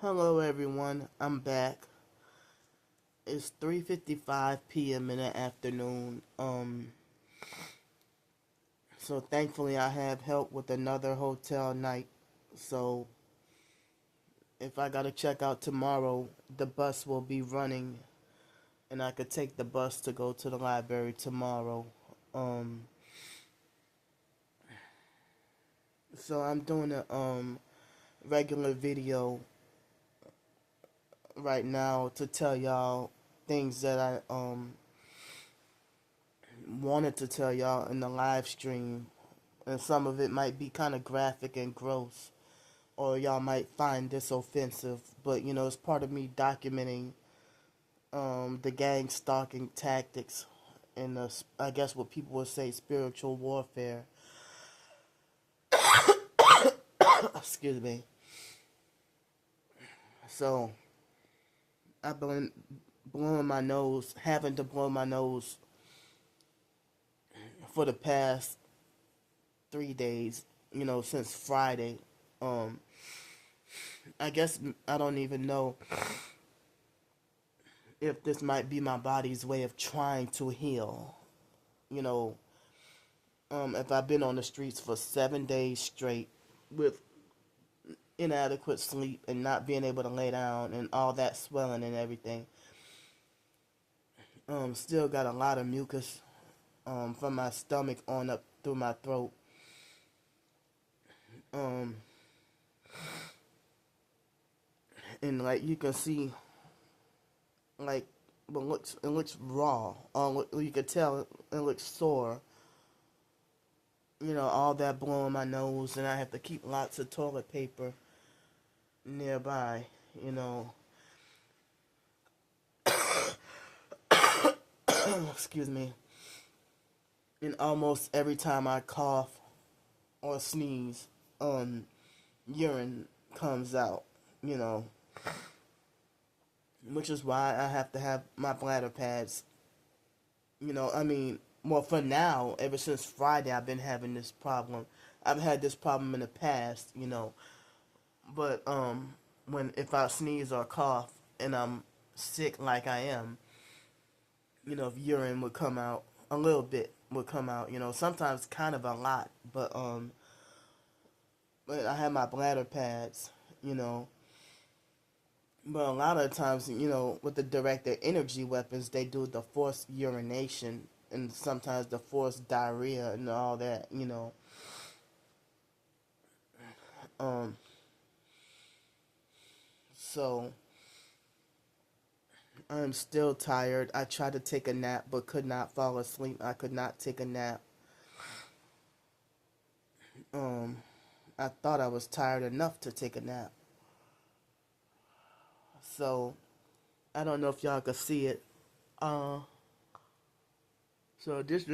Hello everyone, I'm back. It's 3:55 p.m. in the afternoon. So thankfully I have help with another hotel night. So if I gotta check out tomorrow, the bus will be running and I could take the bus to go to the library tomorrow. Um so I'm doing a regular video right now to tell y'all things that I wanted to tell y'all in the live stream, and some of it might be kind of graphic and gross, or y'all might find this offensive. But it's part of me documenting the gang stalking tactics and I guess what people would say spiritual warfare. Excuse me. So I've been blowing my nose, having to blow my nose for the past 3 days. Since Friday. Um, I guess I don't even know if this might be my body's way of trying to heal. You know, if I've been on the streets for 7 days straight with inadequate sleep and not being able to lay down and all that swelling and everything, still got a lot of mucus from my stomach on up through my throat. Um, and like you can see, like, but it looks raw. You could tell it looks sore. All that blowing my nose, and I have to keep lots of toilet paper nearby. You know, excuse me. And almost every time I cough or sneeze, urine comes out. You know, which is why I have to have my bladder pads. I mean, well, for now, ever since Friday, I've been having this problem. I've had this problem in the past, but when if I sneeze or cough and I'm sick like I am, if urine would come out, a little bit would come out. Sometimes kind of a lot, but I have my bladder pads, you know. But a lot of times, with the directed energy weapons, they do the forced urination and sometimes the forced diarrhea and all that. Um, so I'm still tired. I tried to take a nap but could not fall asleep. I could not take a nap. Um, I thought I was tired enough to take a nap. So I don't know if y'all could see it. Uh, so this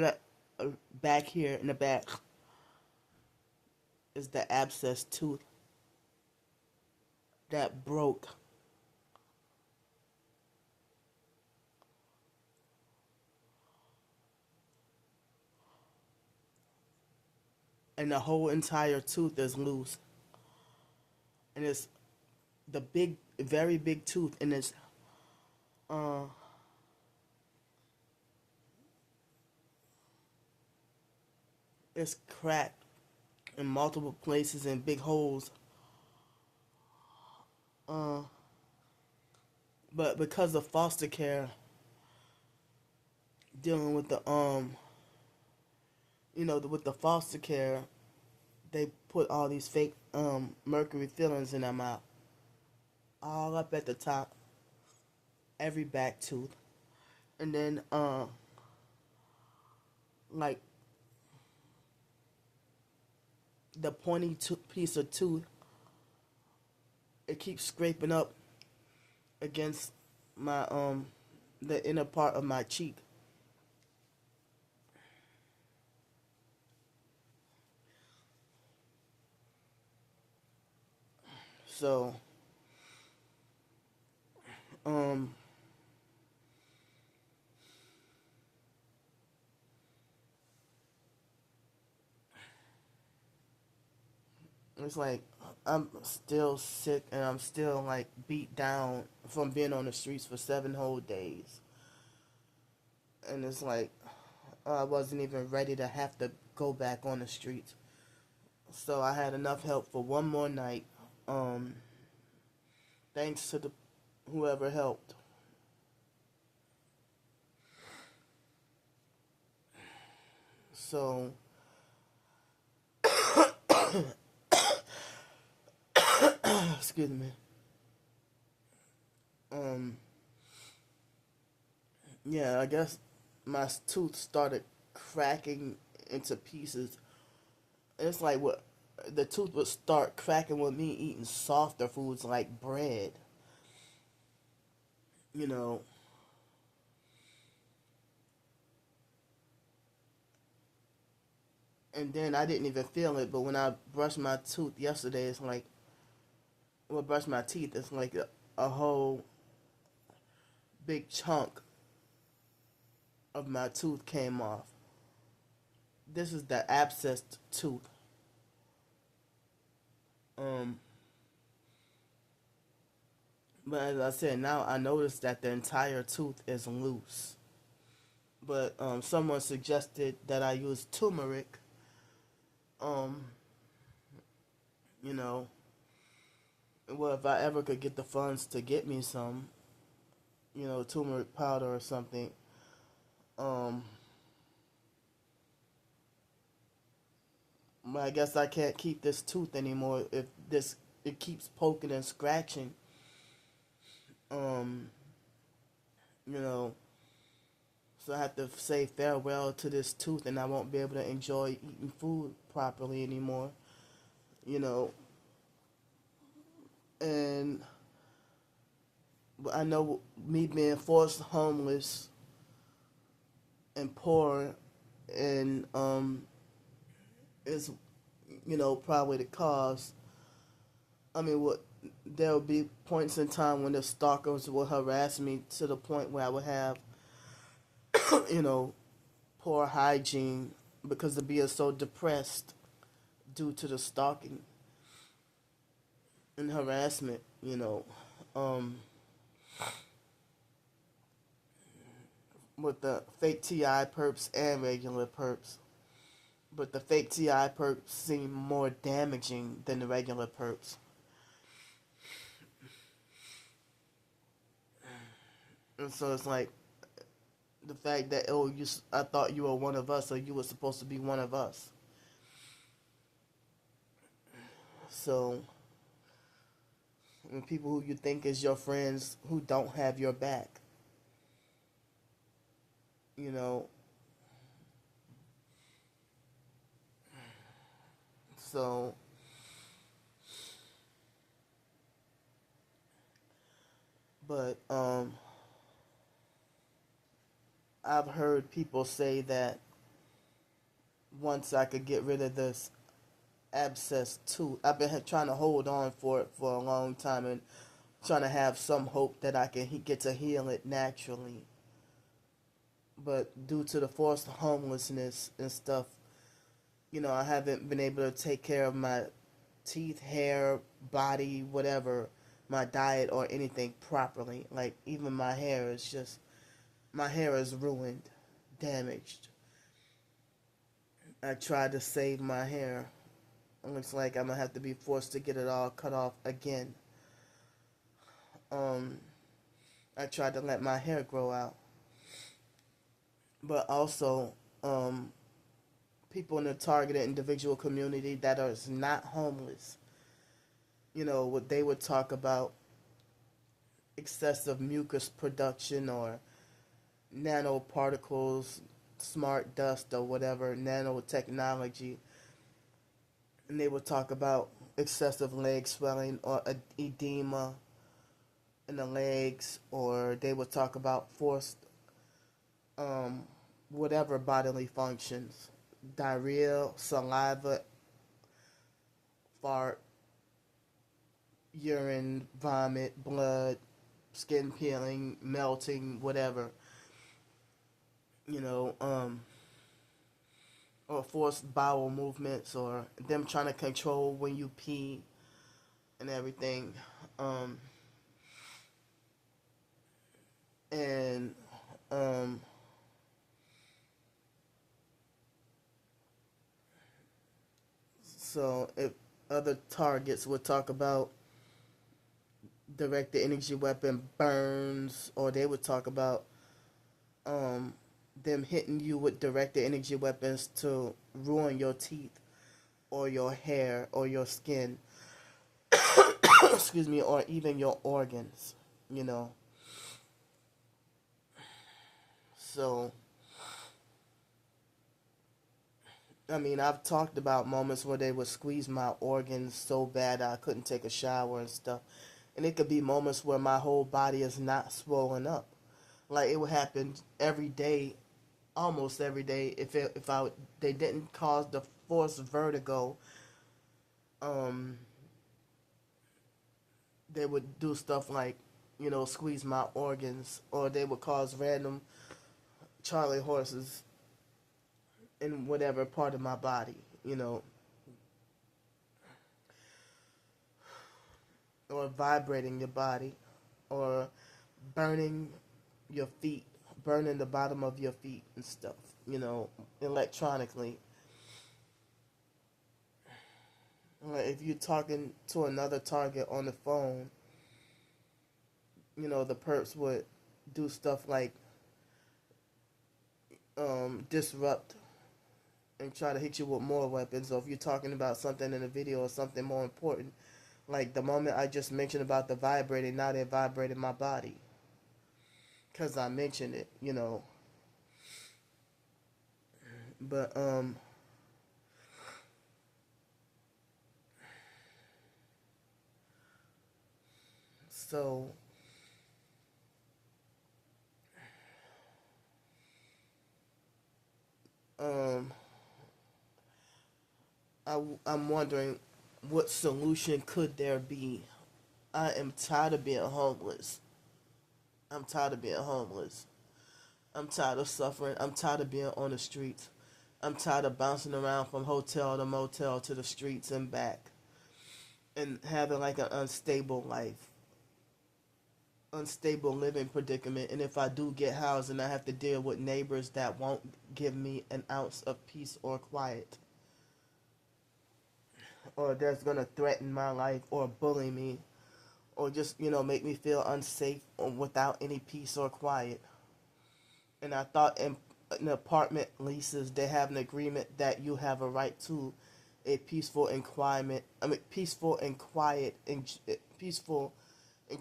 back here in the back is the abscess tooth that broke. And the whole entire tooth is loose. And it's the big, very big tooth, and uh, it's cracked in multiple places and big holes. Uh, but because of foster care, dealing with with the foster care, they put all these fake mercury fillings in my mouth, all up at the top, every back tooth, and then like the pointy piece of tooth, it keeps scraping up against my the inner part of my cheek. So um it's like I'm still sick and I'm still like beat down from being on the streets for 7 whole days. And it's like I wasn't even ready to have to go back on the streets. So I had enough help for one more night. Um, Thanks to the whoever helped. So excuse me. Um, yeah, I guess my tooth started cracking into pieces. It's like what the tooth would start cracking with me eating softer foods like bread. You know, and then I didn't even feel it, but when I brushed my tooth yesterday, it's like, well, brush my teeth, it's like a whole big chunk of my tooth came off. This is the abscessed tooth. Um, but as I said, now I noticed that the entire tooth is loose. But someone suggested that I use turmeric. Um, you know, well, if I ever could get the funds to get me some, turmeric powder or something. Um, but I guess I can't keep this tooth anymore if this it keeps poking and scratching. Um, you know, so I have to say farewell to this tooth, and I won't be able to enjoy eating food properly anymore. You know, and I know me being forced homeless and poor, and is probably the cause. I mean, what there will be points in time when the stalkers will harass me to the point where I would have, you know, poor hygiene because of being so depressed due to the stalking and harassment. Um, with the fake TI perps and regular perps. But the fake TI perps seem more damaging than the regular perps. And so it's like the fact that, oh, I thought you were one of us, or you were supposed to be one of us. So when people who you think is your friends who don't have your back, you know. So but I've heard people say that once I could get rid of this abscess tooth, I've been trying to hold on for it for a long time and trying to have some hope that I can get to heal it naturally. But due to the forced homelessness and stuff, I haven't been able to take care of my teeth, hair, body, whatever, my diet or anything properly. Like even my hair is ruined, damaged. I tried to save my hair. It looks like I'm gonna have to be forced to get it all cut off again. Um, I tried to let my hair grow out, but also, people in the targeted individual community that are not homeless, what they would talk about excessive mucus production or nanoparticles, smart dust or whatever, nanotechnology, and they would talk about excessive leg swelling or edema in the legs, or they would talk about forced um, whatever bodily functions, diarrhea, saliva, fart, urine, vomit, blood, skin peeling, melting, whatever, you know, or forced bowel movements, or them trying to control when you pee, and everything. Um, and um, so if other targets would talk about directed energy weapon burns, or they would talk about um, them hitting you with directed energy weapons to ruin your teeth or your hair or your skin, excuse me, or even your organs, you know. So, I mean, I've talked about moments where they would squeeze my organs so bad I couldn't take a shower and stuff. And it could be moments where my whole body is not swollen up. Like it would happen every day, almost every day. If I they didn't cause the forced vertigo, um, they would do stuff like, squeeze my organs, or they would cause random Charlie horses in whatever part of my body, or vibrating your body, or burning your feet, burning the bottom of your feet and stuff, electronically. Like if you're talking to another target on the phone, the perps would do stuff like disrupt and try to hit you with more weapons. Or if you're talking about something in a video or something more important, like the moment I just mentioned about the vibrating, now they're vibrating my body because I mentioned it. But so um I'm wondering what solution could there be. I am tired of being homeless. I'm tired of being homeless. I'm tired of suffering. I'm tired of being on the streets. I'm tired of bouncing around from hotel to motel to the streets and back and having like an unstable life, unstable living predicament. And if I do get housed, and I have to deal with neighbors that won't give me an ounce of peace or quiet, or that's going to threaten my life or bully me, or just, make me feel unsafe or without any peace or quiet. And I thought in apartment leases they have an agreement that you have a right to a peaceful and quiet. I mean, peaceful and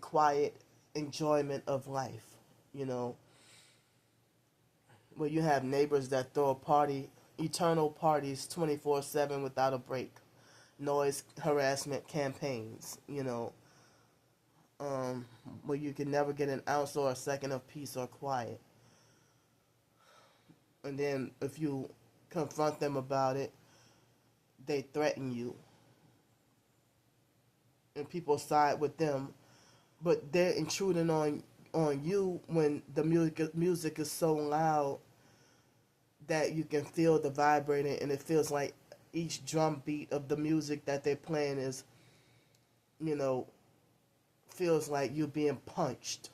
quiet enjoyment of life. You know, where you have neighbors that throw a party, eternal parties, 24/7 without a break, noise harassment campaigns. Where you can never get an ounce or a second of peace or quiet. And then if you confront them about it, they threaten you, and people side with them, but they're intruding on you when the music is so loud that you can feel the vibrating, and it feels like each drum beat of the music that they're playing is, you know, feels like you're being punched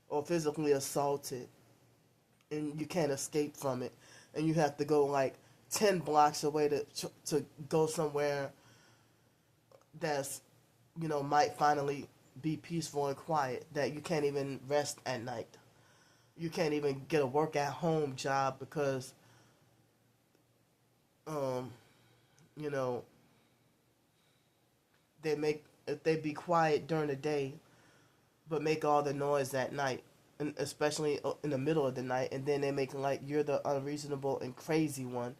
or physically assaulted, and you can't escape from it, and you have to go like 10 blocks away to go somewhere that's, might finally be peaceful and quiet, that you can't even rest at night. You can't even get a work at home job because, um, you know, if they be quiet during the day, but make all the noise at night, and especially in the middle of the night, and then they make like you're the unreasonable and crazy one,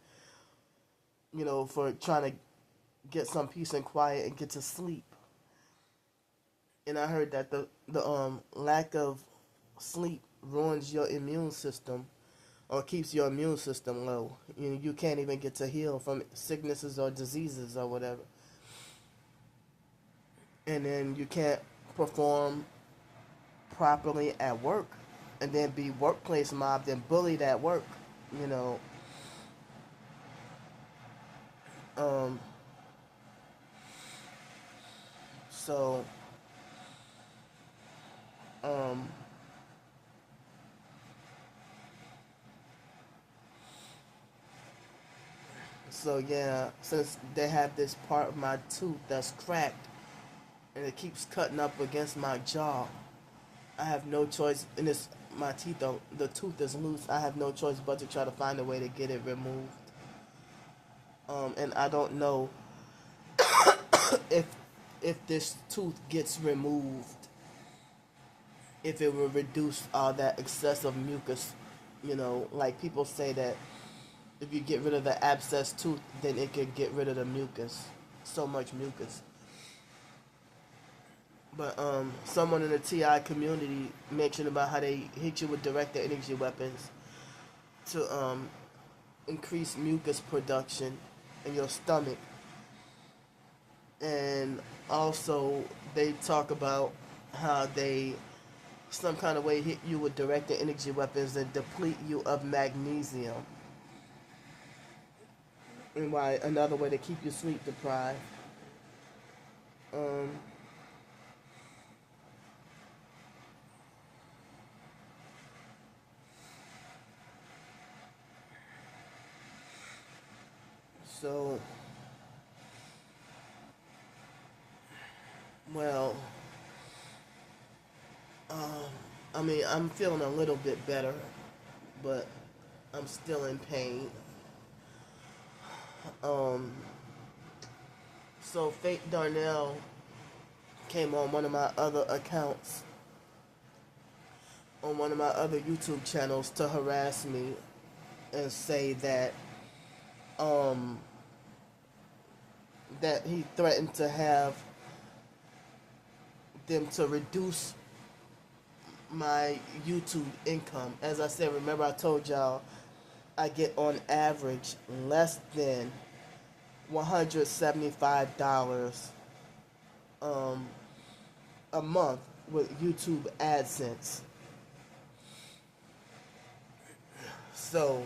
for trying to get some peace and quiet and get to sleep. And I heard that the lack of sleep ruins your immune system or keeps your immune system low. You can't even get to heal from sicknesses or diseases or whatever. And then you can't perform properly at work, and then be workplace mobbed and bullied at work. You know, um, So, um, so yeah, since they have this part of my tooth that's cracked and it keeps cutting up against my jaw, I have no choice. And it's my teeth, though, the tooth is loose. I have no choice but to try to find a way to get it removed. And I don't know if this tooth gets removed, if it will reduce all that excessive mucus. You know, like people say that if you get rid of the abscess tooth, then it could get rid of the mucus. So much mucus. But someone in the TI community mentioned about how they hit you with directed energy weapons to increase mucus production in your stomach. And also they talk about how they some kind of way hit you with directed energy weapons and deplete you of magnesium. And why another way to keep you sleep deprived. Um, so, well, um, I mean, I'm feeling a little bit better, but I'm still in pain. Um, so fake Darnell came on one of my other accounts, on one of my other YouTube channels, to harass me and say um, that he threatened to have them to reduce my YouTube income. As I said, remember I told y'all I get on average less than $175 um, a month with YouTube AdSense. So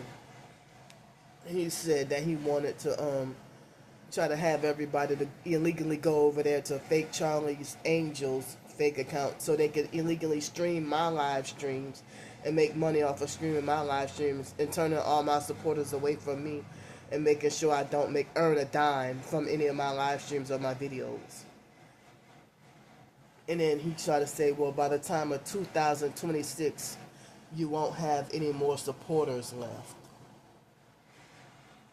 he said that he wanted to try to have everybody to illegally go over there to fake Charlie's Angels fake account so they could illegally stream my live streams and make money off of streaming my live streams and turning all my supporters away from me and making sure I don't earn a dime from any of my live streams or my videos. And then he tried to say, well, by the time of 2026, you won't have any more supporters left.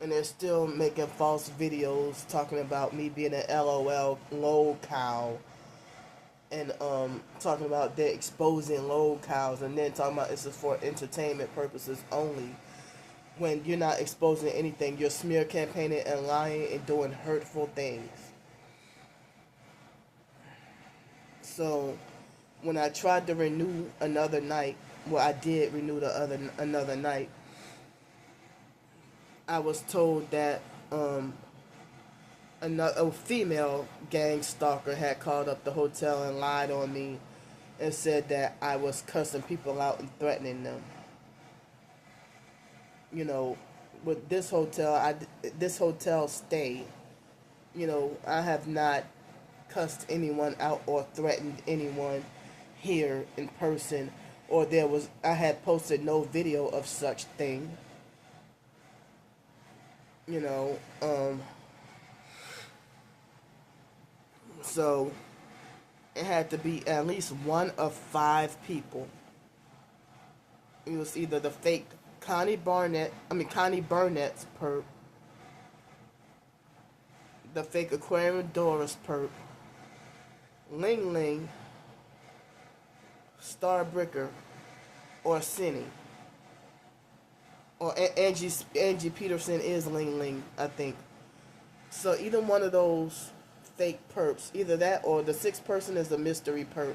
And they're still making false videos talking about me being an LOL low cow, and talking about they're exposing low cows, and then talking about this is for entertainment purposes only, when you're not exposing anything. You're smear campaigning and lying and doing hurtful things. So when I tried to renew another night, well, I did renew another night, I was told that a female gang stalker had called up the hotel and lied on me and said that I was cussing people out and threatening them. You know, with this hotel stay, you know, I have not cussed anyone out or threatened anyone here in person, or I had posted no video of such thing. You know, so it had to be at least one of 5 people. It was either the fake Connie Barnett's perp, the fake Aquarium Doris perp, Ling Ling, Star Bricker, or Cindy. Or Angie Peterson is Ling Ling, I think. So either one of those fake perps, either that or the 6th person is a mystery perp.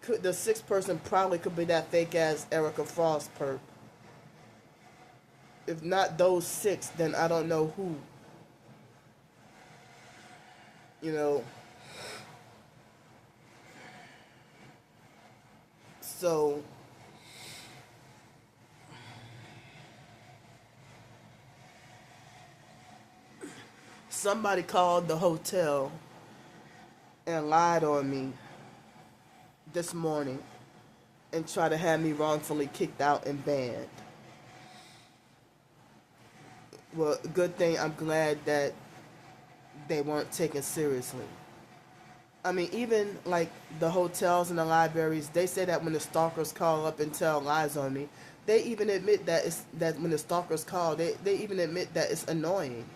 The 6th person probably could be that fake ass Erica Frost perp. If not those 6, then I don't know who. You know. So somebody called the hotel and lied on me this morning and tried to have me wrongfully kicked out and banned. Well, good thing, I'm glad that they weren't taken seriously. I mean, even like the hotels and the libraries, they say that when the stalkers call up and tell lies on me, they even admit that it's that when the stalkers call, they even admit that it's annoying.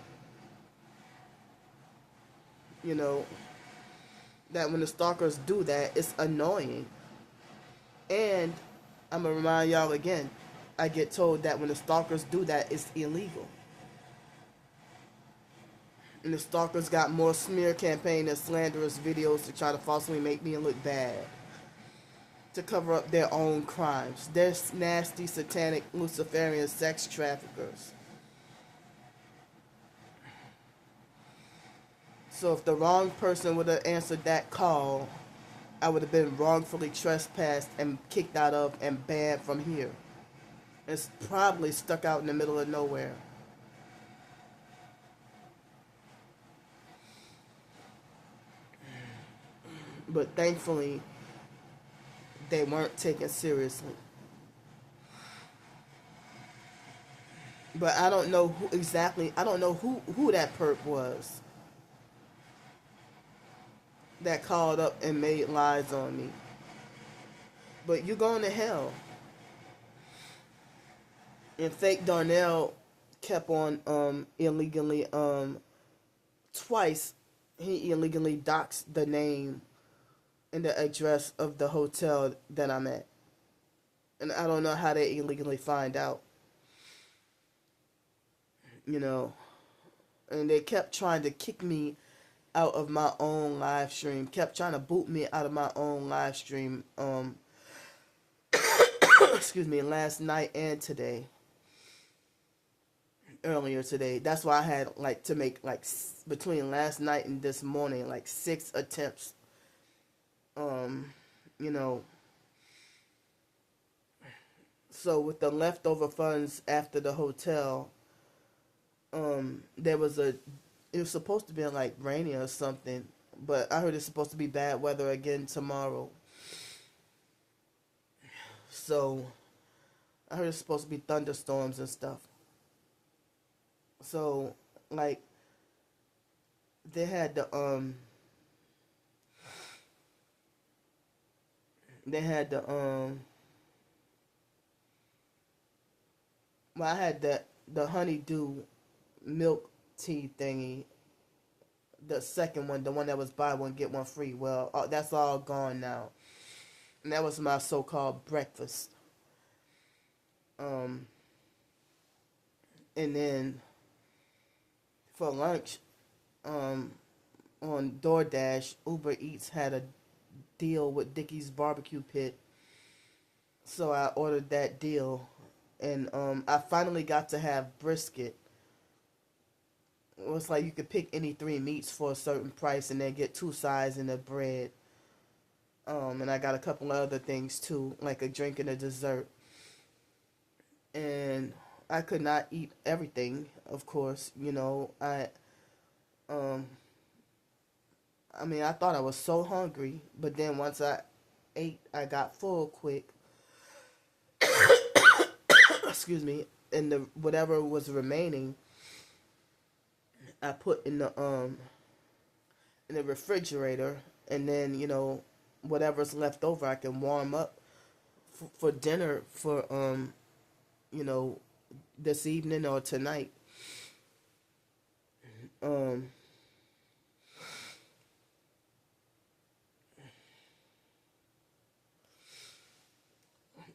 You know, that when the stalkers do that, it's annoying. And I'm gonna remind y'all again, I get told that when the stalkers do that, it's illegal. And the stalkers got more smear campaign and slanderous videos to try to falsely make me look bad, to cover up their own crimes. They're nasty, satanic, Luciferian sex traffickers. So if the wrong person would have answered that call, I would have been wrongfully trespassed and kicked out of and banned from here. It's probably stuck out in the middle of nowhere. But thankfully, they weren't taken seriously. But I don't know who exactly, I don't know who that perp was that called up and made lies on me. But you're going to hell. And fake Darnell kept on illegally twice he illegally doxed the name and the address of the hotel that I'm at. And I don't know how they illegally find out. You know, and they kept trying to kick me out of my own live stream, kept trying to boot me out of my own live stream, excuse me, last night and today, earlier today. That's why I had like to make like between last night and this morning, like 6 attempts, you know, so with the leftover funds after the hotel, there was it was supposed to be like rainy or something, but I heard it's supposed to be bad weather again tomorrow. So I heard it's supposed to be thunderstorms and stuff. So like they had the well, I had the honeydew milk tea thingy, the second one, the one that was buy one get one free. Well, that's all gone now, and that was my so-called breakfast. And then for lunch, on DoorDash, Uber Eats had a deal with Dickie's Barbecue Pit, so I ordered that deal, and I finally got to have brisket. It was like you could pick any 3 meats for a certain price and then get 2 sides and a bread. And I got a couple of other things too, like a drink and a dessert. And I could not eat everything, of course. You know, um, I mean, I thought I was so hungry, but then once I ate, I got full quick. Excuse me, and the whatever was remaining, I put in the refrigerator, and then you know whatever's left over I can warm up for dinner for you know this evening or tonight. Um,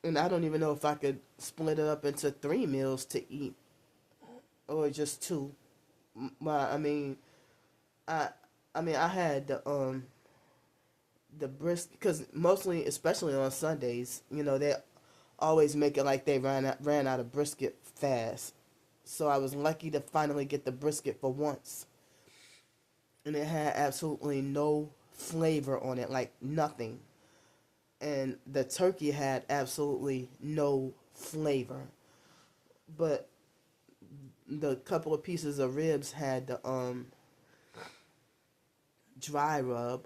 and I don't even know if I could split it up into 3 meals to eat or just 2. I mean, I I mean I had the brisket because mostly, especially on Sundays, you know they always make it like they ran out of brisket fast. So I was lucky to finally get the brisket for once, and it had absolutely no flavor on it, like nothing. And the turkey had absolutely no flavor, but the couple of pieces of ribs had the dry rub,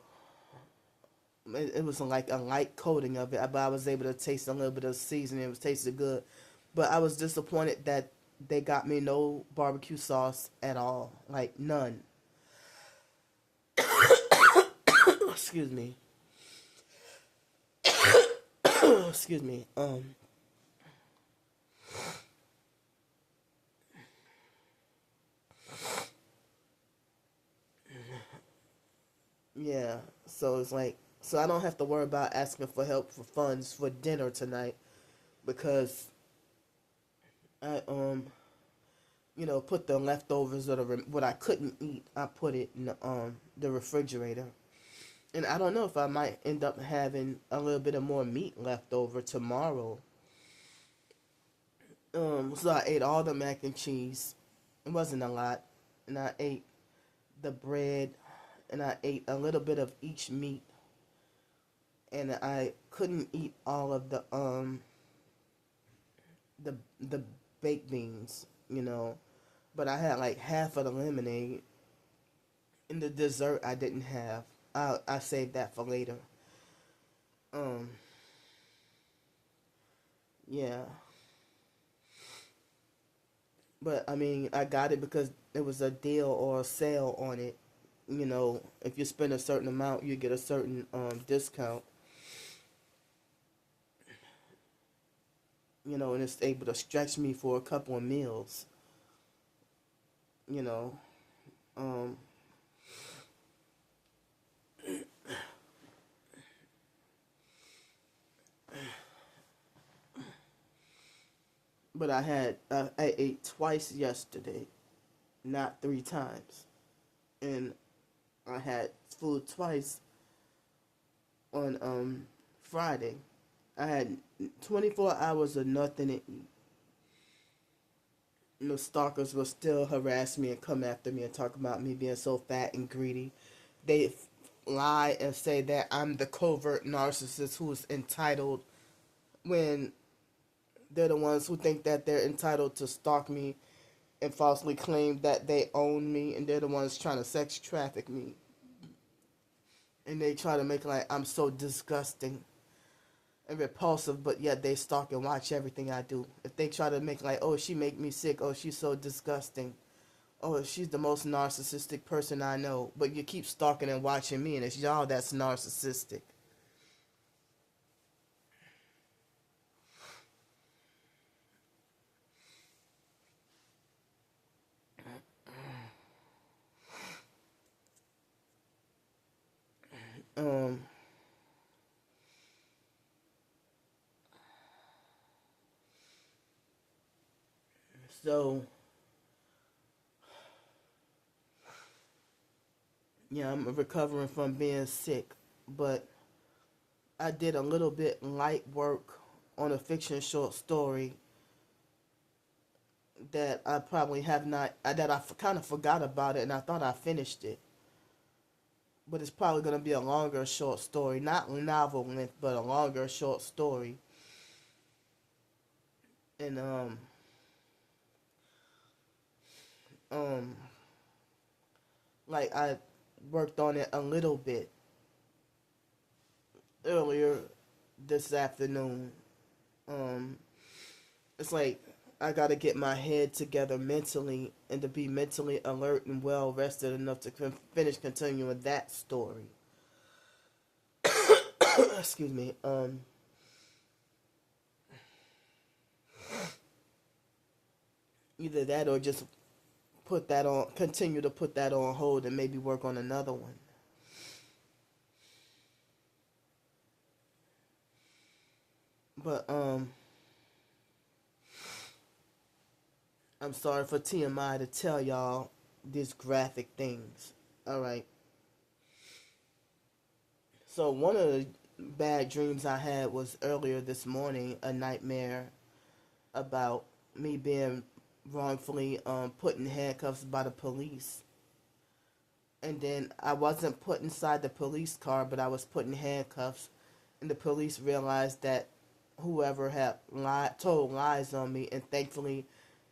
It was like a light coating of it, but I was able to taste a little bit of seasoning. It was tasted good, but I was disappointed that they got me no barbecue sauce at all, like none. Excuse me. Excuse me. Yeah. So it's like, so I don't have to worry about asking for help for funds for dinner tonight because I put the leftovers of what I couldn't eat. I put it in the refrigerator, and I don't know if I might end up having a little bit of more meat left over tomorrow. So I ate all the mac and cheese. It wasn't a lot, and I ate the bread, and I ate a little bit of each meat, and I couldn't eat all of the baked beans, but I had like half of the lemonade, and the dessert I didn't have. I saved that for later. Um, yeah, but I mean, I got it because there was a deal or a sale on it. If you spend a certain amount, you get a certain discount. And it's able to stretch me for a couple of meals. You know, um, but I ate twice yesterday, not three times, and I had food twice on Friday. I had 24 hours of nothing to eat. The stalkers will still harass me and come after me and talk about me being so fat and greedy. They lie and say that I'm the covert narcissist who's entitled when they're the ones who think that they're entitled to stalk me and falsely claim that they own me, and they're the ones trying to sex traffic me. And they try to make like I'm so disgusting and repulsive, but yet they stalk and watch everything I do. If they try to make like, oh, she make me sick, oh, she's so disgusting, oh, she's the most narcissistic person I know, but you keep stalking and watching me, and it's y'all that's narcissistic. Um, so yeah, I'm recovering from being sick, but I did a little bit light work on a fiction short story that I probably have not, that I kind of forgot about it, and I thought I finished it. But it's probably going to be a longer short story, not novel length, but a longer short story. And um, like I worked on it a little bit earlier this afternoon. Um, it's like I got to get my head together mentally and to be mentally alert and well rested enough to finish continuing that story. Excuse me. Either that or just continue to put that on hold and maybe work on another one. But I'm sorry for TMI to tell y'all these graphic things. All right. So one of the bad dreams I had was earlier this morning, a nightmare about me being wrongfully put in handcuffs by the police. And then I wasn't put inside the police car, but I was put in handcuffs. And the police realized that whoever had told lies on me, and thankfully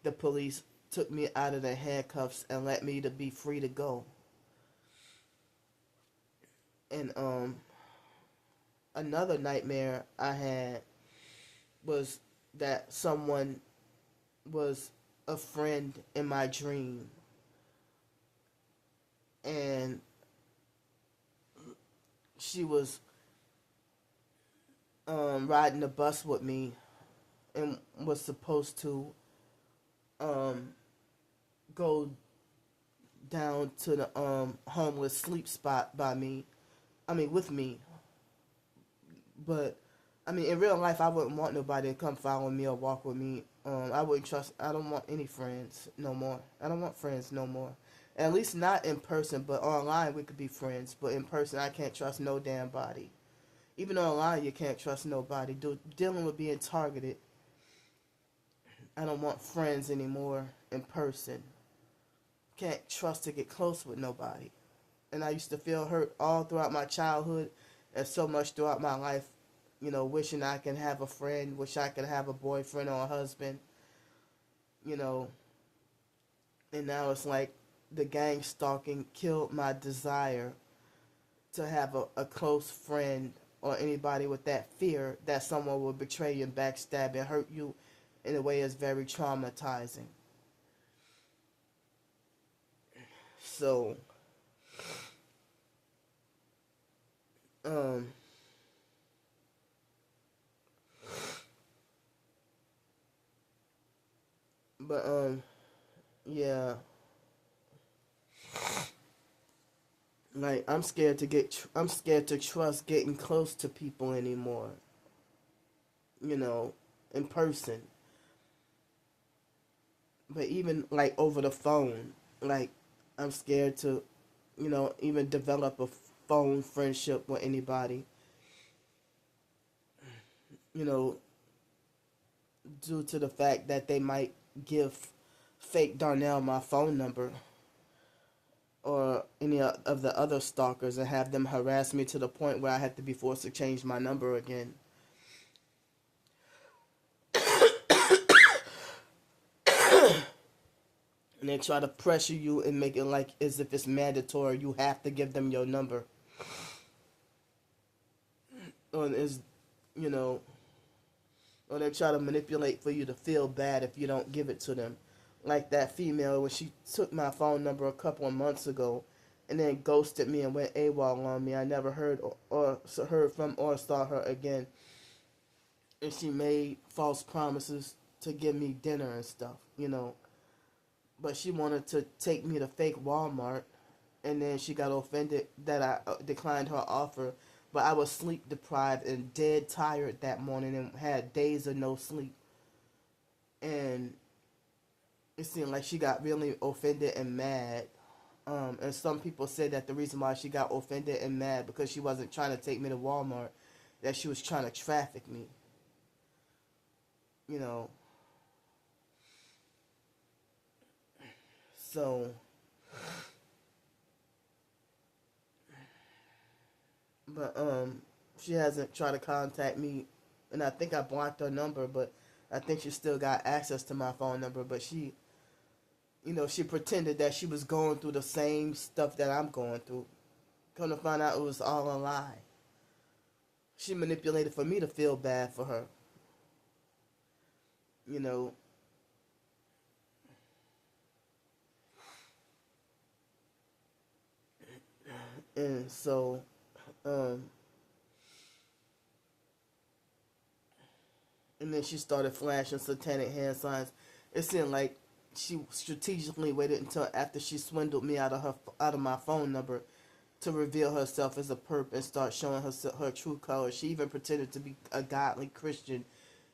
the police took me out of the handcuffs and let me to be free to go. And another nightmare I had was that someone was a friend in my dream, and she was riding the bus with me and was supposed to um, go down to the homeless sleep spot by me. I mean, with me. But I mean, in real life, I wouldn't want nobody to come follow me or walk with me. I wouldn't trust. I don't want any friends no more. I don't want friends no more. At least not in person, but online we could be friends. But in person, I can't trust no damn body. Even online, you can't trust nobody. Dealing with being targeted, I don't want friends anymore in person. Can't trust to get close with nobody. And I used to feel hurt all throughout my childhood and so much throughout my life, wishing I could have a friend, wish I could have a boyfriend or a husband, you know. And now it's like the gang stalking killed my desire to have a close friend or anybody with that fear that someone will betray you and backstab and hurt you in a way that's very traumatizing. So, um, but, yeah, like, I'm scared to trust getting close to people anymore, you know, in person. But even, like, over the phone, like, I'm scared to, even develop a phone friendship with anybody, you know, due to the fact that they might give fake Darnell my phone number or any of the other stalkers and have them harass me to the point where I have to be forced to change my number again. And they try to pressure you and make it like as if it's mandatory. You have to give them your number. Or is, you know, or they try to manipulate for you to feel bad if you don't give it to them. Like that female when she took my phone number a couple of months ago and then ghosted me and went AWOL on me. I never or heard from or saw her again. And she made false promises to give me dinner and stuff, But she wanted to take me to fake Walmart, and then she got offended that I declined her offer. But I was sleep deprived and dead tired that morning and had days of no sleep. And it seemed like she got really offended and mad. And some people said that the reason why she got offended and mad because she wasn't trying to take me to Walmart, that she was trying to traffic me. You know. So, but she hasn't tried to contact me, and I think I blocked her number, but I think she still got access to my phone number. But she pretended that she was going through the same stuff that I'm going through. Come to find out, it was all a lie. She manipulated for me to feel bad for her. You know. And so, um, and then she started flashing satanic hand signs. It seemed like she strategically waited until after she swindled me out of my phone number to reveal herself as a perp and start showing her true colors. She even pretended to be a godly Christian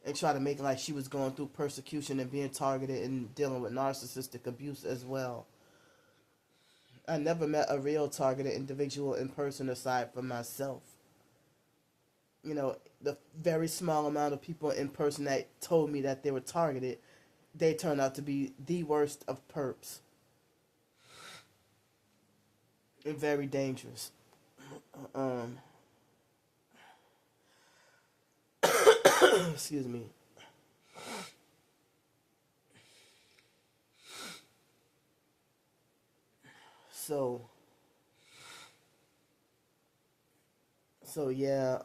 and try to make like she was going through persecution and being targeted and dealing with narcissistic abuse as well. I never met a real targeted individual in person aside from myself. The very small amount of people in person that told me that they were targeted, they turned out to be the worst of perps and very dangerous. Um, excuse me. So So yeah,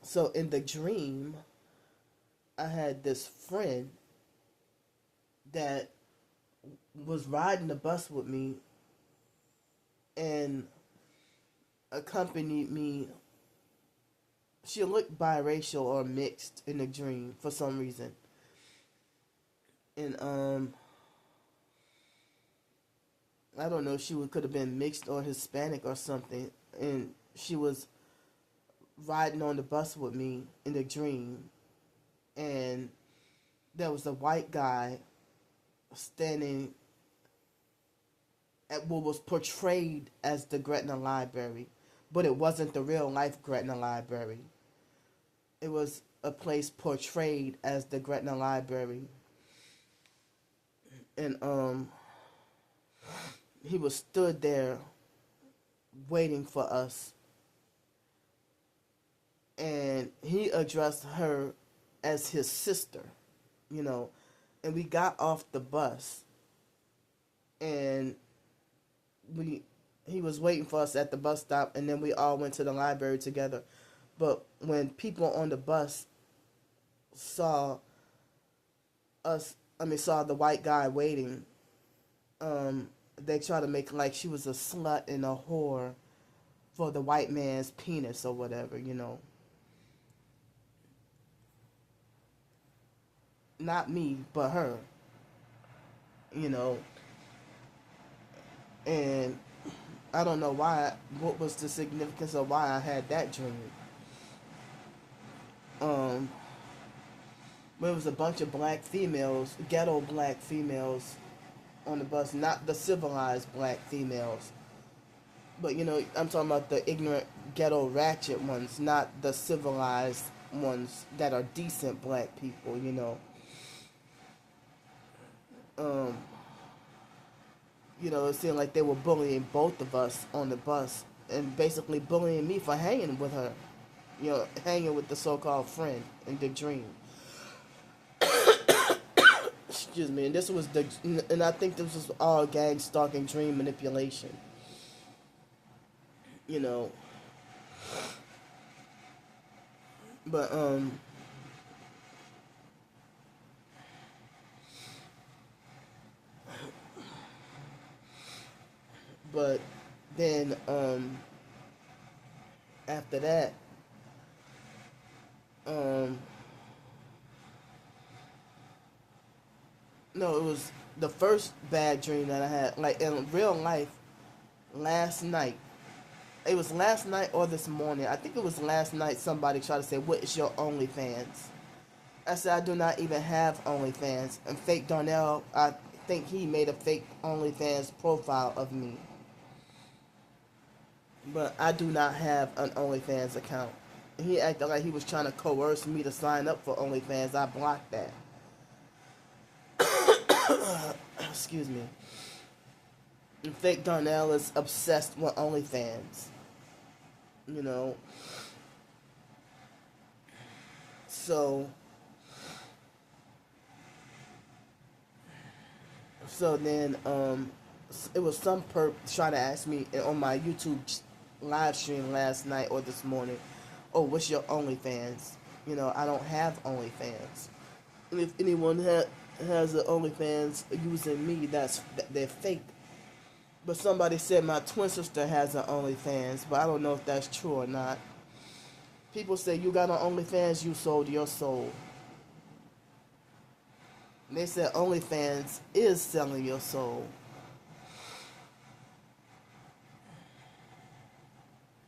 so in the dream, I had this friend that was riding the bus with me and accompanied me. She looked biracial or mixed in the dream for some reason. And I don't know, could have been mixed or Hispanic or something. And she was riding on the bus with me in the dream. And there was a white guy standing at what was portrayed as the Gretna Library, but it wasn't the real life Gretna Library. It was a place portrayed as the Gretna Library, and he was stood there waiting for us, and he addressed her as his sister, you know, and we got off the bus, and he was waiting for us at the bus stop, and then we all went to the library together. But when people on the bus saw saw the white guy waiting, they tried to make like she was a slut and a whore for the white man's penis or whatever, you know. Not me, but her, you know. And I don't know what was the significance of why I had that dream. There was a bunch of black females, ghetto black females on the bus, not the civilized black females. But, you know, I'm talking about the ignorant, ghetto, ratchet ones, not the civilized ones that are decent black people, you know. You know, it seemed like they were bullying both of us on the bus and basically bullying me for hanging with her. You know, hanging with the so-called friend in the dream. Excuse me. And I think this was all gang stalking dream manipulation. You know. But, But then, after that, no, it was the first bad dream that I had, like in real life, last night. It was last night or this morning. I think it was last night somebody tried to say, what is your OnlyFans? I said, I do not even have OnlyFans. And fake Darnell, I think he made a fake OnlyFans profile of me. But I do not have an OnlyFans account. He acted like he was trying to coerce me to sign up for OnlyFans. I blocked that. Excuse me. And fake Darnell is obsessed with OnlyFans. You know. So then, it was some perp trying to ask me on my YouTube live stream last night or this morning, oh, what's your OnlyFans? You know, I don't have OnlyFans. And if anyone has an OnlyFans using me, they're fake. But somebody said my twin sister has an OnlyFans, but I don't know if that's true or not. People say, you got an OnlyFans, you sold your soul. And they said OnlyFans is selling your soul.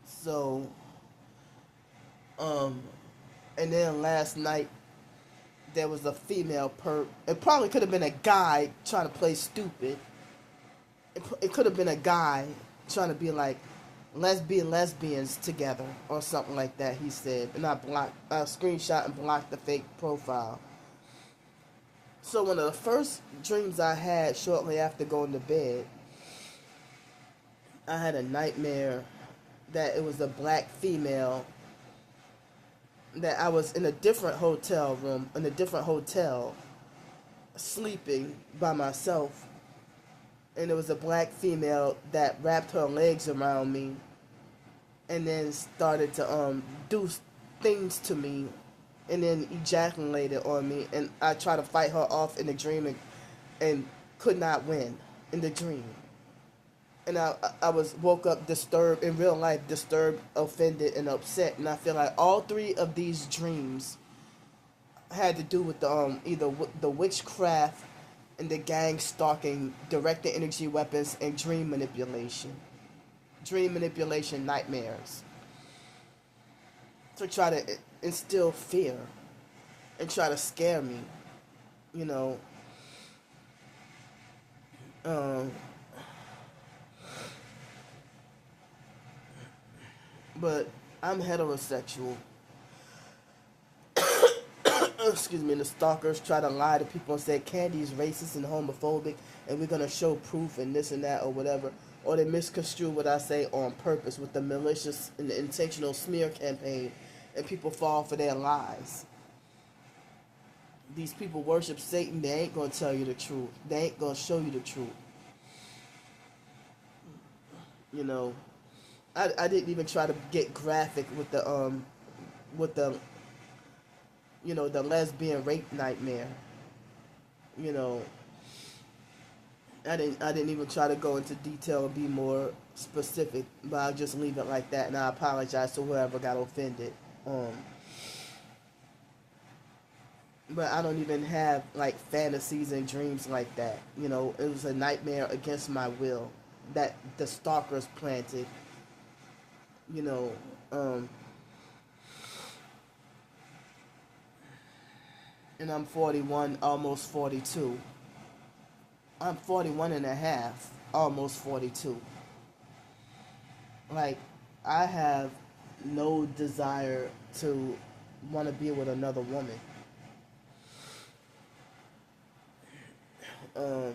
So, and then last night, there was a female perp. It probably could have been a guy trying to play stupid. It could have been a guy trying to be like, let's be lesbians together or something like that, he said. And I screenshot and blocked the fake profile. So one of the first dreams I had shortly after going to bed, I had a nightmare that it was a black female, that I was in a different hotel room, in a different hotel, sleeping by myself. And it was a black female that wrapped her legs around me and then started to do things to me, and then ejaculated on me, and I tried to fight her off in the dream, and could not win in the dream. And I was woke up disturbed in real life, disturbed, offended, and upset. And I feel like all three of these dreams had to do with the either the witchcraft and the gang stalking, directed energy weapons, and dream manipulation nightmares to try to instill fear and try to scare me, you know. Um, but I'm heterosexual. Excuse me. And the stalkers try to lie to people and say Candy's racist and homophobic, and we're gonna show proof and this and that or whatever. Or they misconstrue what I say on purpose with the malicious and the intentional smear campaign, and people fall for their lies. These people worship Satan. They ain't gonna tell you the truth. They ain't gonna show you the truth. You know, I didn't even try to get graphic with the the lesbian rape nightmare. You know, I didn't even try to go into detail or be more specific, but I'll just leave it like that, and I apologize to whoever got offended. Um, but I don't even have like fantasies and dreams like that. You know, it was a nightmare against my will that the stalkers planted. You know, and I'm 41, almost 42. I'm 41 and a half, almost 42. Like, I have no desire to want to be with another woman. Um,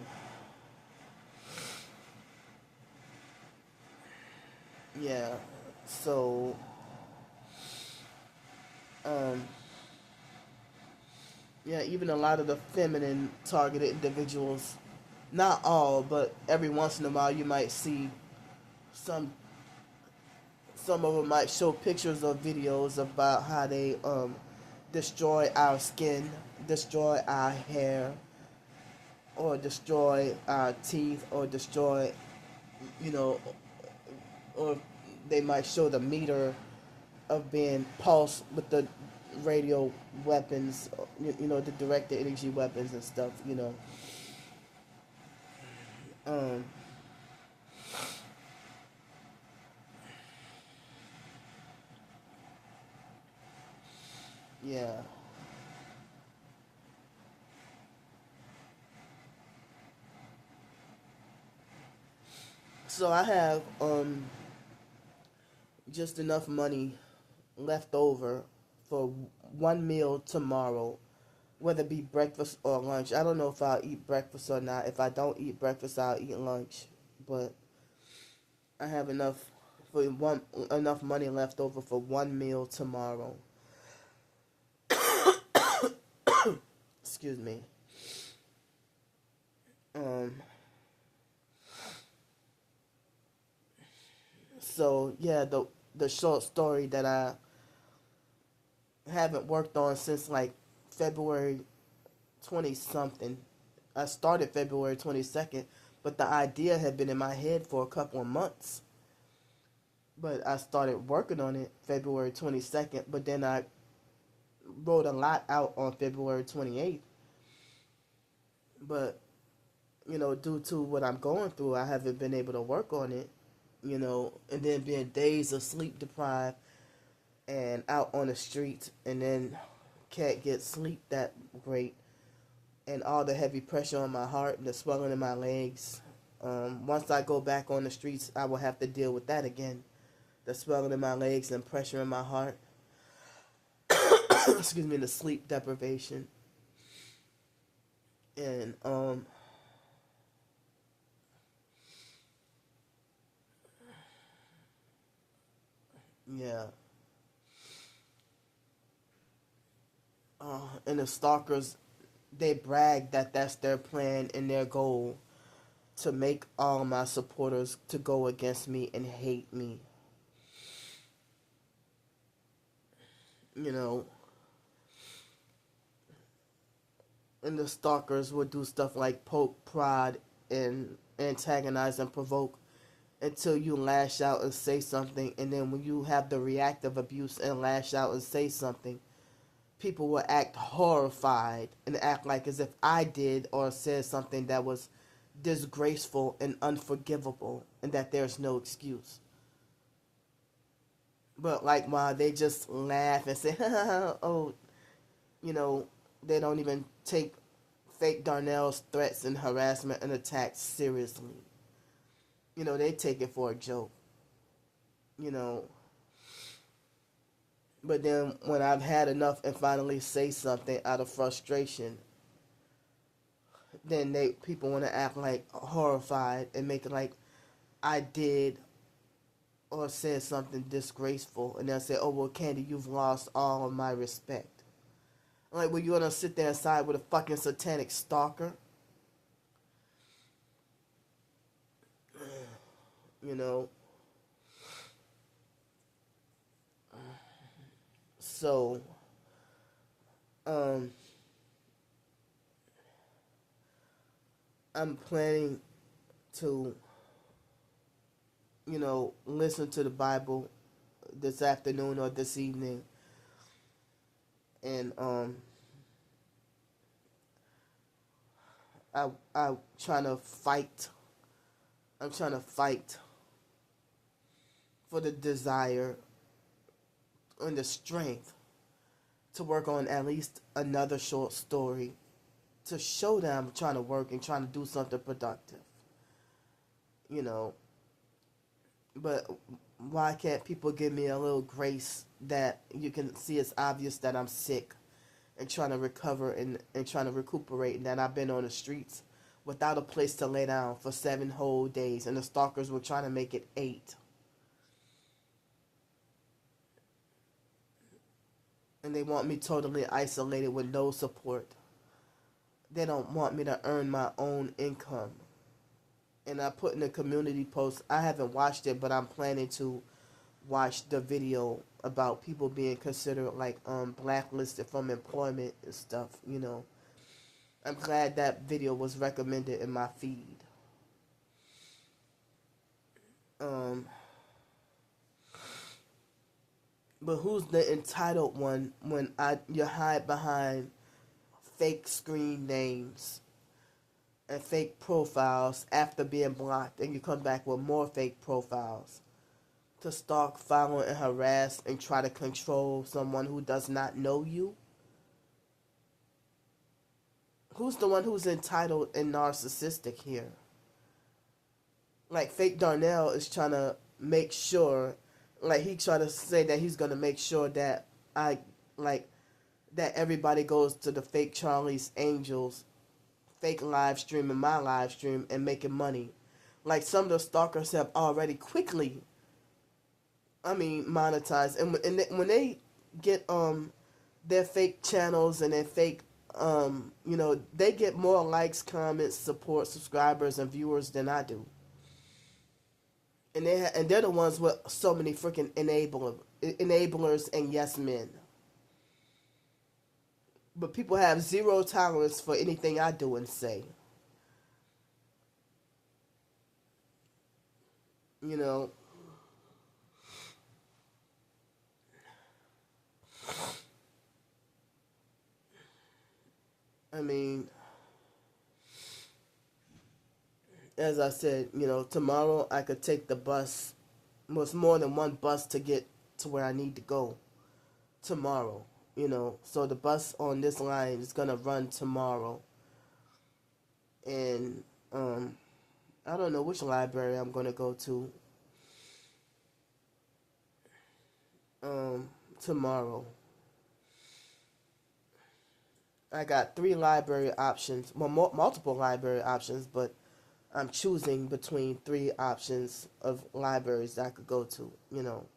yeah, so, um, yeah, even a lot of the feminine targeted individuals, not all, but every once in a while you might see some some of them might show pictures or videos about how they destroy our skin, destroy our hair, or destroy our teeth, or destroy, you know, or they might show the meter of being pulsed with the radio weapons, the directed energy weapons and stuff, Um, yeah. So I have just enough money left over for one meal tomorrow, whether it be breakfast or lunch. I don't know if I'll eat breakfast or not. If I don't eat breakfast, I'll eat lunch. But I have enough money left over for one meal tomorrow. Excuse me. Um. So yeah, the short story that I haven't worked on since like February 20 something. I started February 22nd, but the idea had been in my head for a couple of months. But I started working on it February 22nd, but then I wrote a lot out on February 28th. But, due to what I'm going through, I haven't been able to work on it, and then being days of sleep deprived and out on the streets, and then can't get sleep that great, and all the heavy pressure on my heart and the swelling in my legs. Once I go back on the streets, I will have to deal with that again. The swelling in my legs and pressure in my heart. Excuse me, the sleep deprivation. And, yeah. And the stalkers, they brag that that's their plan and their goal, to make all my supporters to go against me and hate me. you know, and the stalkers would do stuff like poke, prod, and antagonize and provoke until you lash out and say something. And then when you have the reactive abuse and lash out and say something, people will act horrified and act like as if I did or said something that was disgraceful and unforgivable and that there's no excuse. But like while they just laugh and say, oh, you know, they don't even take fake Darnell's threats and harassment and attacks seriously. You know, they take it for a joke. You know, but then when I've had enough and finally say something out of frustration, then people want to act like horrified and make it like I did or said something disgraceful, and they'll say, "Oh well, Candy, you've lost all of my respect." I'm like, well, you gonna sit there and side with a fucking satanic stalker? You know. So, um, I'm planning to, you know, listen to the Bible this afternoon or this evening, and I trying to fight. I'm trying to fight for the desire and the strength to work on at least another short story to show that I'm trying to work and trying to do something productive. You know, but why can't people give me a little grace that you can see it's obvious that I'm sick and trying to recover and trying to recuperate, and that I've been on the streets without a place to lay down for 7 whole days, and the stalkers were trying to make it 8. And they want me totally isolated with no support. They don't want me to earn my own income. And I put in a community post, I haven't watched it, but I'm planning to watch the video about people being considered like blacklisted from employment and stuff, you know. I'm glad that video was recommended in my feed. Um, but who's the entitled one when you hide behind fake screen names and fake profiles after being blocked, and you come back with more fake profiles to stalk, follow, and harass and try to control someone who does not know you? Who's the one who's entitled and narcissistic here? Like fake Darnell is trying to make sure, like he trying to say that he's gonna make sure that I like that everybody goes to the fake Charlie's Angels fake live stream and my live stream and making money. Like some of the stalkers have already quickly, I mean, monetized, and when they get their fake channels and their fake you know, they get more likes, comments, support, subscribers, and viewers than I do. And they're the ones with so many freaking enablers and yes men. But people have zero tolerance for anything I do and say. You know. I mean, as I said, you know, tomorrow I could take the bus. It's more than one bus to get to where I need to go tomorrow. You know, so the bus on this line is gonna run tomorrow, and I don't know which library I'm gonna go to tomorrow. I got 3 library options, well, multiple library options, but I'm choosing between 3 options of libraries that I could go to, you know.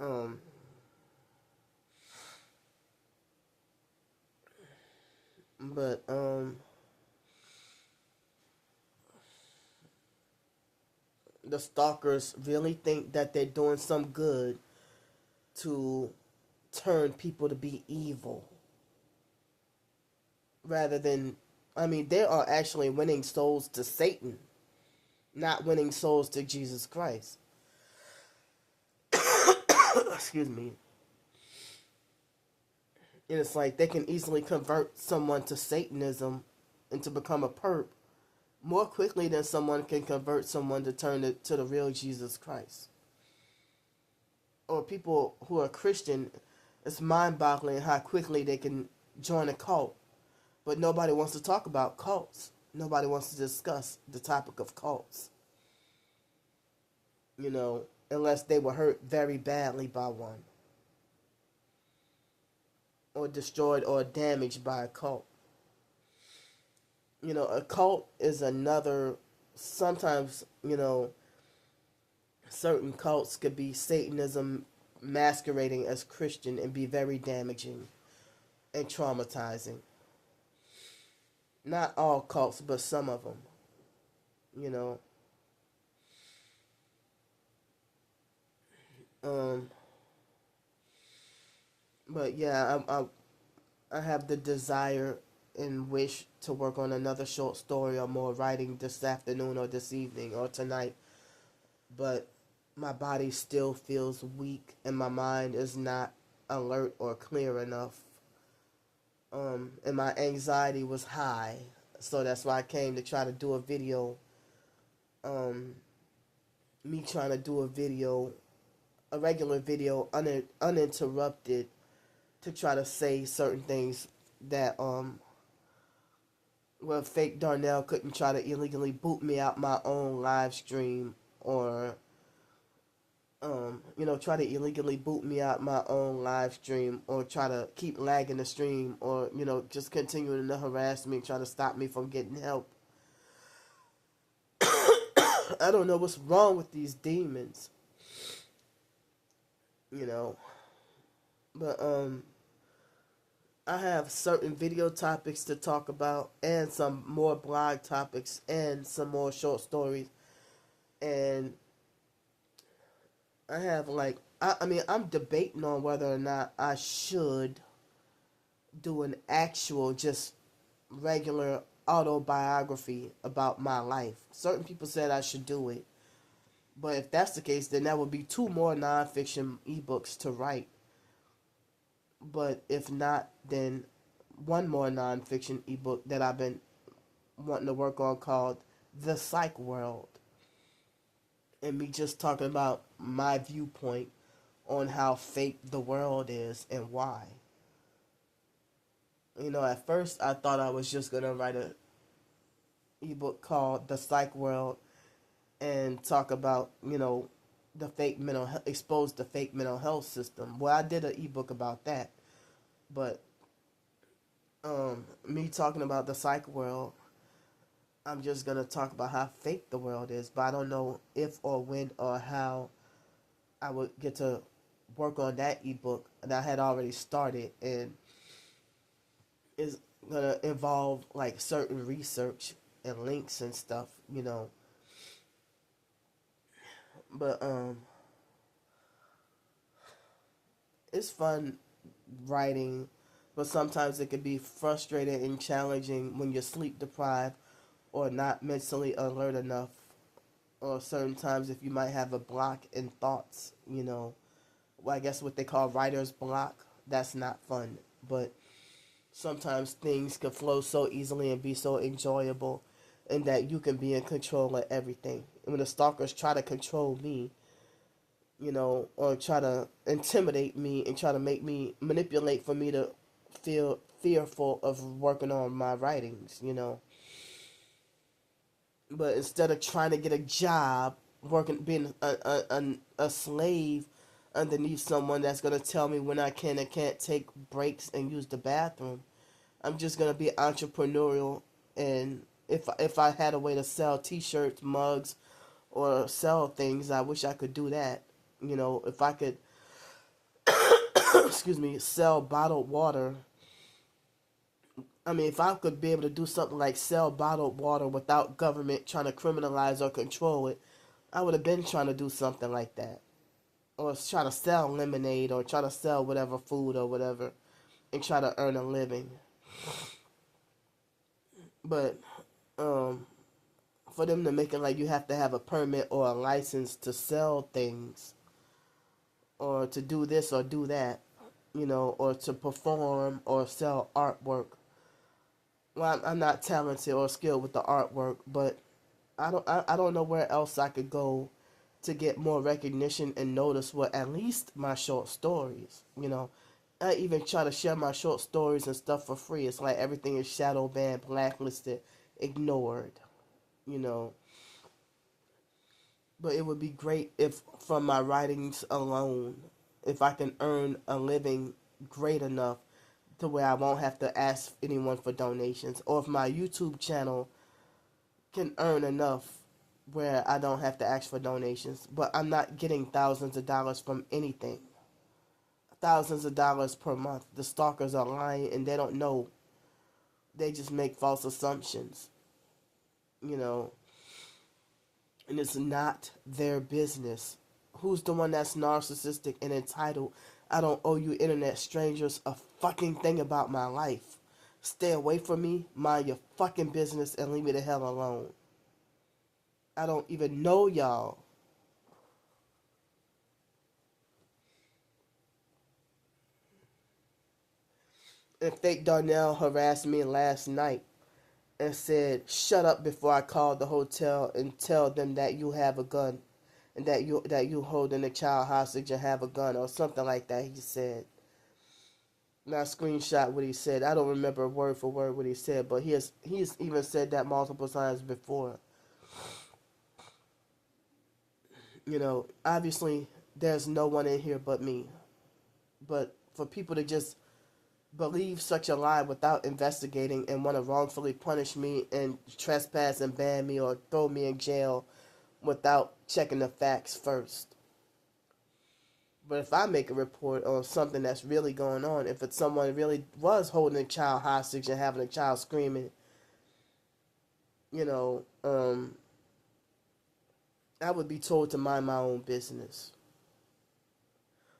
Um, but the stalkers really think that they're doing some good to turn people to be evil rather than, I mean, they are actually winning souls to Satan, not winning souls to Jesus Christ. Excuse me. And it's like they can easily convert someone to Satanism and to become a perp more quickly than someone can convert someone to turn it to the real Jesus Christ. Or people who are Christian, it's mind-boggling how quickly they can join a cult. But nobody wants to talk about cults. Nobody wants to discuss the topic of cults. You know, unless they were hurt very badly by one. Or destroyed or damaged by a cult. You know, a cult is another, sometimes, you know, certain cults could be Satanism masquerading as Christian and be very damaging and traumatizing. Not all cults, but some of them, you know. But yeah, I have the desire and wish to work on another short story or more writing this afternoon or this evening or tonight. But my body still feels weak and my mind is not alert or clear enough. And my anxiety was high. So that's why I came to try to do a video. Me trying to do a video, a regular video, uninterrupted, to try to say certain things that, well, fake Darnell couldn't try to illegally boot me out my own live stream or, you know, try to illegally boot me out my own live stream or try to keep lagging the stream or, you know, just continuing to harass me, try to stop me from getting help. I don't know what's wrong with these demons, you know, but, I have certain video topics to talk about and some more blog topics and some more short stories. And I have like, I mean, I'm debating on whether or not I should do an actual, just regular autobiography about my life. Certain people said I should do it. But if that's the case, then that would be 2 more nonfiction ebooks to write. But if not, then 1 more nonfiction ebook that I've been wanting to work on called The Psych World. And me just talking about my viewpoint on how fake the world is and why. You know, at first I thought I was just going to write a ebook called The Psych World and talk about, you know, the fake expose the fake mental health system. Well, I did an ebook about that. But me talking about the psych world, I'm just going to talk about how fake the world is. But I don't know if or when or how I would get to work on that ebook. And I had already started. And it's going to involve like certain research and links and stuff, you know. But it's fun writing, but sometimes it can be frustrating and challenging when you're sleep deprived or not mentally alert enough, or certain times if you might have a block in thoughts, you know. Well, I guess what they call writer's block. That's not fun, but sometimes things can flow so easily and be so enjoyable, and that you can be in control of everything. And when the stalkers try to control me, you know, or try to intimidate me and try to make me manipulate for me to feel fearful of working on my writings, you know. But instead of trying to get a job, working, being a slave underneath someone that's going to tell me when I can and can't take breaks and use the bathroom, I'm just going to be entrepreneurial. And if I had a way to sell t-shirts, mugs, or sell things, I wish I could do that. You know, if I could, excuse me, sell bottled water. I mean, if I could be able to do something like sell bottled water without government trying to criminalize or control it, I would have been trying to do something like that, or try to sell lemonade, or try to sell whatever food or whatever, and try to earn a living. But um, for them to make it like you have to have a permit or a license to sell things, or to do this or do that, or to perform or sell artwork. Well, I'm not talented or skilled with the artwork, but I don't know where else I could go to get more recognition and notice with at least my short stories. I even try to share my short stories and stuff for free. It's like everything is shadow banned, blacklisted, ignored. You know, but it would be great if from my writings alone, if I can earn a living great enough to where I won't have to ask anyone for donations, or if my YouTube channel can earn enough where I don't have to ask for donations. But I'm not getting thousands of dollars from anything. Thousands of dollars per month. The stalkers are lying and they don't know. They just make false assumptions, you know, and it's not their business. Who's the one that's narcissistic and entitled? I don't owe you internet strangers a fucking thing about my life. Stay away from me, mind your fucking business, and leave me the hell alone. I don't even know y'all. And fake Darnell harassed me last night and said, "Shut up before I call the hotel and tell them that you have a gun and that you holding a child hostage and have a gun," or something like that. He said. And I screenshot what he said. I don't remember word for word what he said, but he's even said that multiple times before. Obviously there's no one in here but me. But for people to just believe such a lie without investigating and want to wrongfully punish me and trespass and ban me or throw me in jail without checking the facts first. But if I make a report on something that's really going on, if it's someone really was holding a child hostage and having a child screaming, you know, um, I would be told to mind my own business.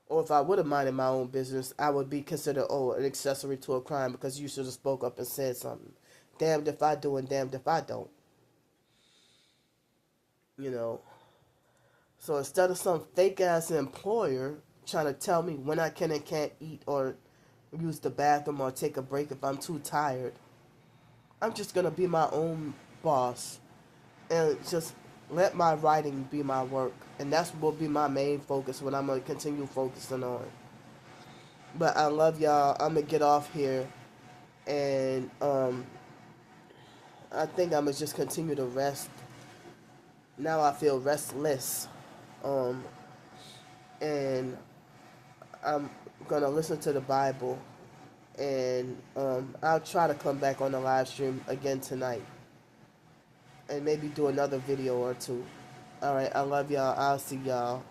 Or if I would have minded my own business, I would be considered, an accessory to a crime because you should have spoke up and said something. Damned if I do and damned if I don't. You know. So instead of some fake ass employer trying to tell me when I can and can't eat or use the bathroom or take a break if I'm too tired, I'm just gonna be my own boss and just let my writing be my work, and that's what will be my main focus, what I'm gonna continue focusing on. But I love y'all. I'm gonna get off here, and I think I'm gonna just continue to rest. Now I feel restless, um, and I'm gonna listen to the Bible, and I'll try to come back on the live stream again tonight, and maybe do another video or two. All right, I love y'all. I'll see y'all.